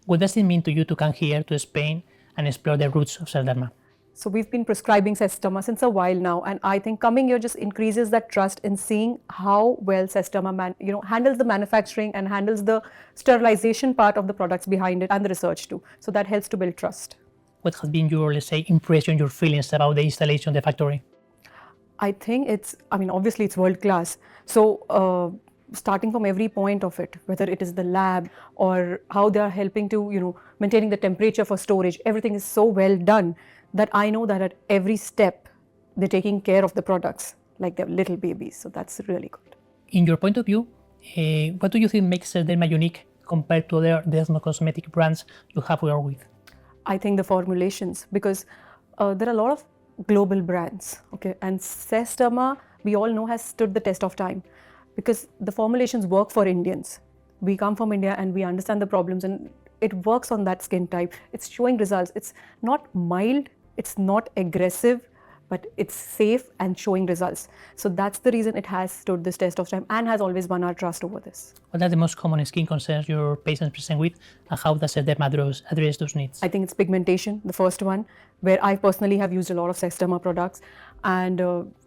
What does it mean to you to come here to Spain and explore the roots of Sesderma? So we've been prescribing Sesderma since a while now, and I think coming here just increases that trust in seeing how well Sesderma handles the manufacturing and handles the sterilization part of the products behind it and the research too. So that helps to build trust. What has been your, let's say, impression, your feelings about the installation of the factory? I think obviously it's world class. So starting from every point of it, whether it is the lab or how they are helping to, maintaining the temperature for storage, everything is so well done that I know that at every step they're taking care of the products like they're little babies. So that's really good. In your point of view, what do you think makes Sesderma unique compared to other dermocosmetic brands you have worked with? I think the formulations, because there are a lot of global brands, okay, and Sesderma, we all know, has stood the test of time because the formulations work for Indians. We come from India and we understand the problems, and it works on that skin type. It's showing results. It's not mild, it's not aggressive, but it's safe and showing results. So that's the reason it has stood this test of time and has always won our trust over this. What are the most common skin concerns your patients present with, and how does Sesderma address those needs? I think it's pigmentation, the first one, where I personally have used a lot of Sesderma products, and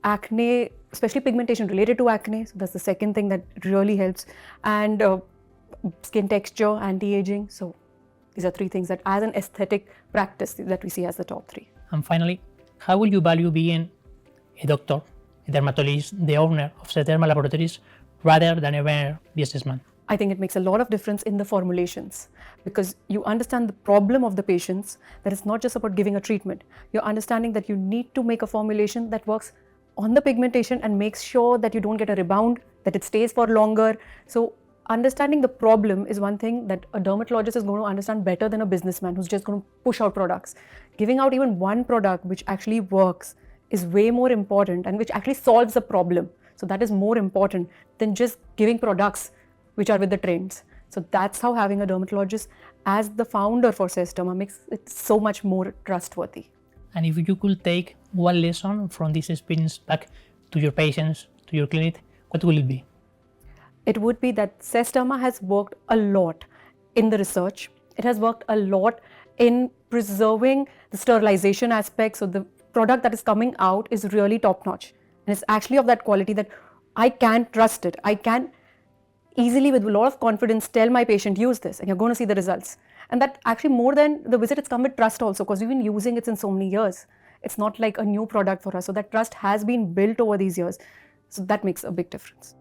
acne, especially pigmentation related to acne. So that's the second thing that really helps, and skin texture, anti-aging. So these are three things that as an aesthetic practice that we see as the top three. And finally, how will you value being a doctor, a dermatologist, the owner of Sesderma Laboratories, rather than a mere businessman? I think it makes a lot of difference in the formulations because you understand the problem of the patients, that it's not just about giving a treatment. You're understanding that you need to make a formulation that works on the pigmentation and makes sure that you don't get a rebound, that it stays for longer. So understanding the problem is one thing that a dermatologist is going to understand better than a businessman who's just going to push out products. Giving out even one product which actually works is way more important and which actually solves a problem. So that is more important than just giving products which are with the trends. So that's how having a dermatologist as the founder for Sesderma makes it so much more trustworthy. And if you could take one lesson from this experience back to your patients, to your clinic, what will it be? It would be that Sesderma has worked a lot in the research. It has worked a lot in preserving the sterilization aspects. So the product that is coming out is really top-notch. And it's actually of that quality that I can trust it. I can easily, with a lot of confidence, tell my patient, use this, and you're going to see the results. And that actually, more than the visit, it's come with trust also, because we've been using it since so many years. It's not like a new product for us. So that trust has been built over these years. So that makes a big difference.